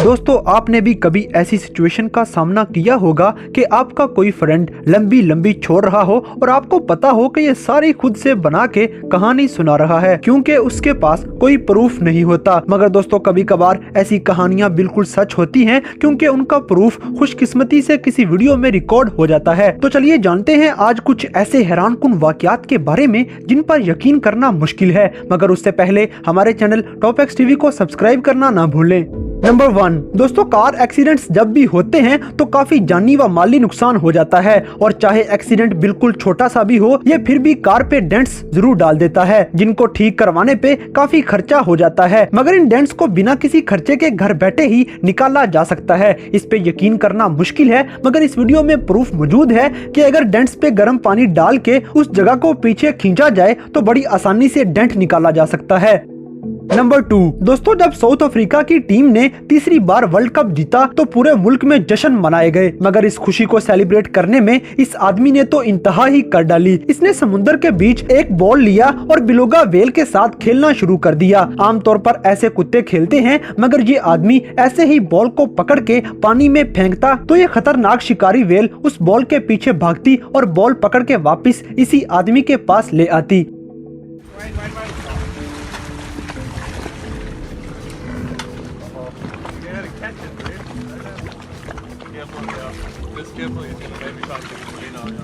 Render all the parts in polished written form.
दोस्तों आपने भी कभी ऐसी सिचुएशन का सामना किया होगा कि आपका कोई फ्रेंड लंबी लंबी छोड़ रहा हो और आपको पता हो कि ये सारी खुद से बना के कहानी सुना रहा है क्योंकि उसके पास कोई प्रूफ नहीं होता। मगर दोस्तों कभी कभार ऐसी कहानियां बिल्कुल सच होती हैं क्योंकि उनका प्रूफ खुशकिस्मती से किसी वीडियो में रिकॉर्ड हो जाता है। तो चलिए जानते हैं आज कुछ ऐसे हैरानकुन वाकयात के बारे में जिन पर यकीन करना मुश्किल है। मगर उससे पहले हमारे चैनल टॉप एक्स टीवी को सब्सक्राइब करना ना भूलें। नंबर 1 दोस्तों, कार एक्सीडेंट्स जब भी होते हैं तो काफी जानी व माली नुकसान हो जाता है और चाहे एक्सीडेंट बिल्कुल छोटा सा भी हो ये फिर भी कार पे डेंट्स जरूर डाल देता है जिनको ठीक करवाने पे काफी खर्चा हो जाता है। मगर इन डेंट्स को बिना किसी खर्चे के घर बैठे ही निकाला जा सकता है। इस पे यकीन करना मुश्किल है मगर इस वीडियो में प्रूफ मौजूद है कि अगर डेंट्स पे गर्म पानी डाल के उस जगह को पीछे खींचा जाए तो बड़ी आसानी से डेंट निकाला जा सकता है। नंबर 2 दोस्तों, जब साउथ अफ्रीका की टीम ने तीसरी बार वर्ल्ड कप जीता तो पूरे मुल्क में जश्न मनाए गए। मगर इस खुशी को सेलिब्रेट करने में इस आदमी ने तो इंतहा ही कर डाली। इसने समुद्र के बीच एक बॉल लिया और बिलुगा वेल के साथ खेलना शुरू कर दिया। आमतौर पर ऐसे कुत्ते खेलते हैं मगर ये आदमी ऐसे ही बॉल को पकड़ के पानी में फेंकता तो ये खतरनाक शिकारी वेल उस बॉल के पीछे भागती और बॉल पकड़ के वापिस इसी आदमी के पास ले आती।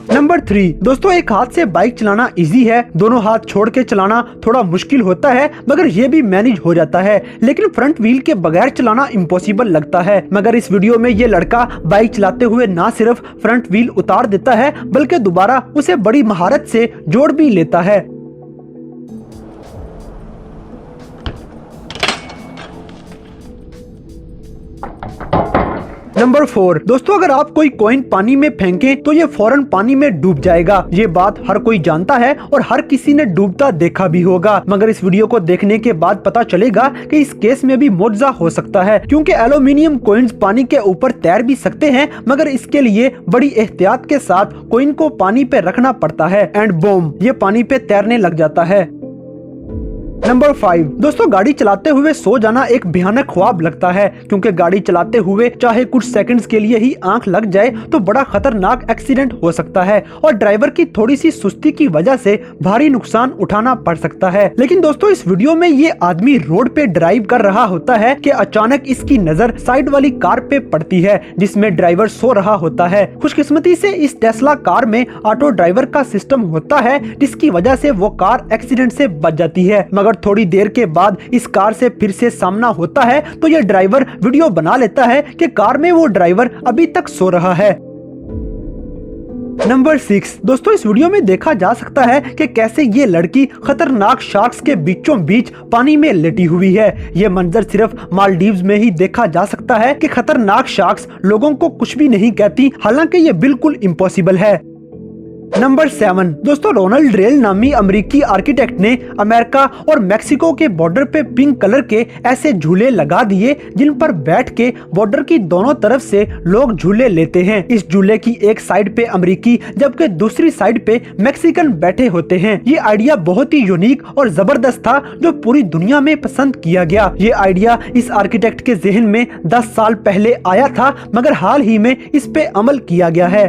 नंबर 3 दोस्तों, एक हाथ से बाइक चलाना इजी है, दोनों हाथ छोड़ के चलाना थोड़ा मुश्किल होता है मगर ये भी मैनेज हो जाता है। लेकिन फ्रंट व्हील के बगैर चलाना इम्पॉसिबल लगता है। मगर इस वीडियो में ये लड़का बाइक चलाते हुए ना सिर्फ फ्रंट व्हील उतार देता है बल्कि दोबारा उसे बड़ी महारत से जोड़ भी लेता है। नंबर 4 दोस्तों, अगर आप कोई कॉइन पानी में फेंकें तो ये फौरन पानी में डूब जाएगा। ये बात हर कोई जानता है और हर किसी ने डूबता देखा भी होगा। मगर इस वीडियो को देखने के बाद पता चलेगा कि इस केस में भी मुआवजा हो सकता है क्योंकि एल्यूमिनियम कॉइन्स पानी के ऊपर तैर भी सकते हैं मगर इसके लिए बड़ी एहतियात के साथ कॉइन को पानी पे रखना पड़ता है एंड बूम ये पानी पे तैरने लग जाता है। नंबर 5 दोस्तों, गाड़ी चलाते हुए सो जाना एक भयानक ख्वाब लगता है क्योंकि गाड़ी चलाते हुए चाहे कुछ सेकंड्स के लिए ही आंख लग जाए तो बड़ा खतरनाक एक्सीडेंट हो सकता है और ड्राइवर की थोड़ी सी सुस्ती की वजह से भारी नुकसान उठाना पड़ सकता है। लेकिन दोस्तों इस वीडियो में ये आदमी रोड पे ड्राइव कर रहा होता है कि अचानक इसकी नजर साइड वाली कार पे पड़ती है जिसमें ड्राइवर सो रहा होता है। खुशकिस्मती से इस टेस्ला कार में ऑटो ड्राइवर का सिस्टम होता है जिसकी वजह से वो कार एक्सीडेंट से बच जाती है। मगर थोड़ी देर के बाद इस कार से फिर से सामना होता है तो ये ड्राइवर वीडियो बना लेता है कि कार में वो ड्राइवर अभी तक सो रहा है। नंबर 6 दोस्तों, इस वीडियो में देखा जा सकता है कि कैसे ये लड़की खतरनाक शार्क्स के बीचों बीच पानी में लेटी हुई है। ये मंजर सिर्फ मालदीव्स में ही देखा जा सकता है कि खतरनाक शार्क्स लोगों को कुछ भी नहीं कहती, हालांकि ये बिल्कुल इम्पॉसिबल है। नंबर 7 दोस्तों, रोनाल्ड रेल नामी अमेरिकी आर्किटेक्ट ने अमेरिका और मेक्सिको के बॉर्डर पे पिंक कलर के ऐसे झूले लगा दिए जिन पर बैठ के बॉर्डर की दोनों तरफ से लोग झूले लेते हैं। इस झूले की एक साइड पे अमेरिकी जबकि दूसरी साइड पे मैक्सिकन बैठे होते हैं। ये आइडिया बहुत ही यूनिक और जबरदस्त था जो पूरी दुनिया में पसंद किया गया। ये आइडिया इस आर्किटेक्ट के जहन में 10 साल पहले आया था मगर हाल ही में इस पे अमल किया गया है।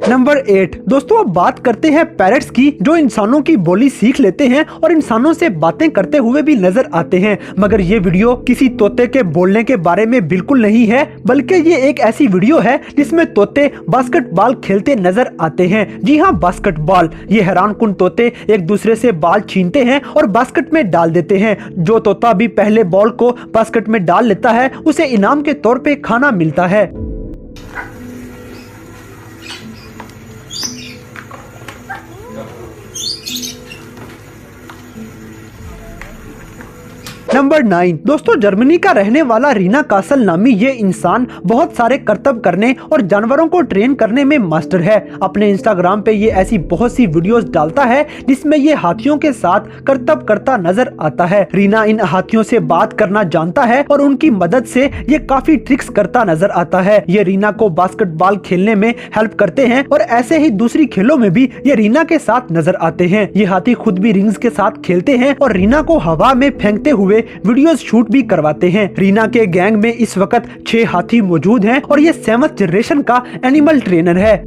नंबर 8 दोस्तों, अब बात करते हैं पैरट्स की जो इंसानों की बोली सीख लेते हैं और इंसानों से बातें करते हुए भी नजर आते हैं। मगर ये वीडियो किसी तोते के बोलने के बारे में बिल्कुल नहीं है बल्कि ये एक ऐसी वीडियो है जिसमें तोते बास्केटबॉल खेलते नजर आते हैं। जी हाँ, बास्केटबॉल। ये हैरानकुन तोते एक दूसरे से बॉल छीनते हैं और बास्केट में डाल देते हैं। जो तोता भी पहले बॉल को बास्केट में डाल लेता है उसे इनाम के तौर पे खाना मिलता है। नंबर 9 दोस्तों, जर्मनी का रहने वाला रीना कासल नामी ये इंसान बहुत सारे करतब करने और जानवरों को ट्रेन करने में मास्टर है। अपने इंस्टाग्राम पे ये ऐसी बहुत सी वीडियोस डालता है जिसमें ये हाथियों के साथ करतब करता नजर आता है। रीना इन हाथियों से बात करना जानता है और उनकी मदद से ये काफी ट्रिक्स करता नजर आता है। ये रीना को बास्केटबॉल खेलने में हेल्प करते हैं और ऐसे ही दूसरी खेलों में भी ये रीना के साथ नजर आते हैं। ये हाथी खुद भी रिंग्स के साथ खेलते हैं और रीना को हवा में फेंकते हुए वीडियोस शूट भी करवाते हैं। रीना के गैंग में इस वक्त 6 हाथी मौजूद हैं और ये 7th जनरेशन का एनिमल ट्रेनर है।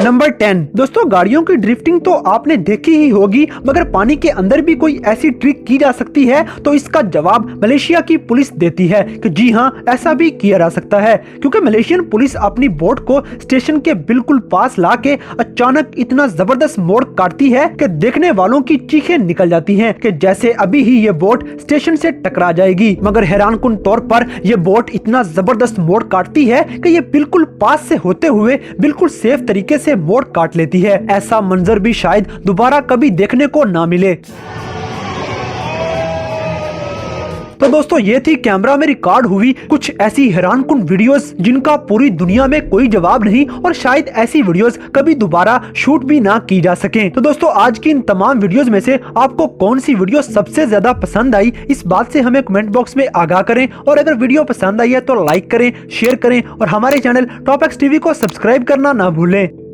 नंबर 10 दोस्तों, गाड़ियों की ड्रिफ्टिंग तो आपने देखी ही होगी, मगर पानी के अंदर भी कोई ऐसी ट्रिक की जा सकती है तो इसका जवाब मलेशिया की पुलिस देती है कि जी हाँ, ऐसा भी किया जा सकता है। क्योंकि मलेशियन पुलिस अपनी बोट को स्टेशन के बिल्कुल पास लाके अचानक इतना जबरदस्त मोड़ काटती है कि देखने वालों की चीखें निकल जाती हैं कि जैसे अभी ही ये बोट स्टेशन से टकरा जाएगी। मगर हैरानकुन तौर पर यह बोट इतना जबरदस्त मोड़ काटती है कि ये बिल्कुल पास से होते हुए बिल्कुल सेफ तरीके से मोड़ काट लेती है। ऐसा मंजर भी शायद दोबारा कभी देखने को ना मिले। तो दोस्तों, ये थी कैमरा में रिकॉर्ड हुई कुछ ऐसी हैरानकुन वीडियोस जिनका पूरी दुनिया में कोई जवाब नहीं और शायद ऐसी वीडियोस कभी दोबारा शूट भी ना की जा सके। तो दोस्तों, आज की इन तमाम वीडियोस में से आपको कौन सी वीडियो सबसे ज्यादा पसंद आई, इस बात से हमें कमेंट बॉक्स में आगाह करें। और अगर वीडियो पसंद आई है तो लाइक करें, शेयर करें और हमारे चैनल टॉप एक्स टीवी को सब्सक्राइब करना ना भूलें।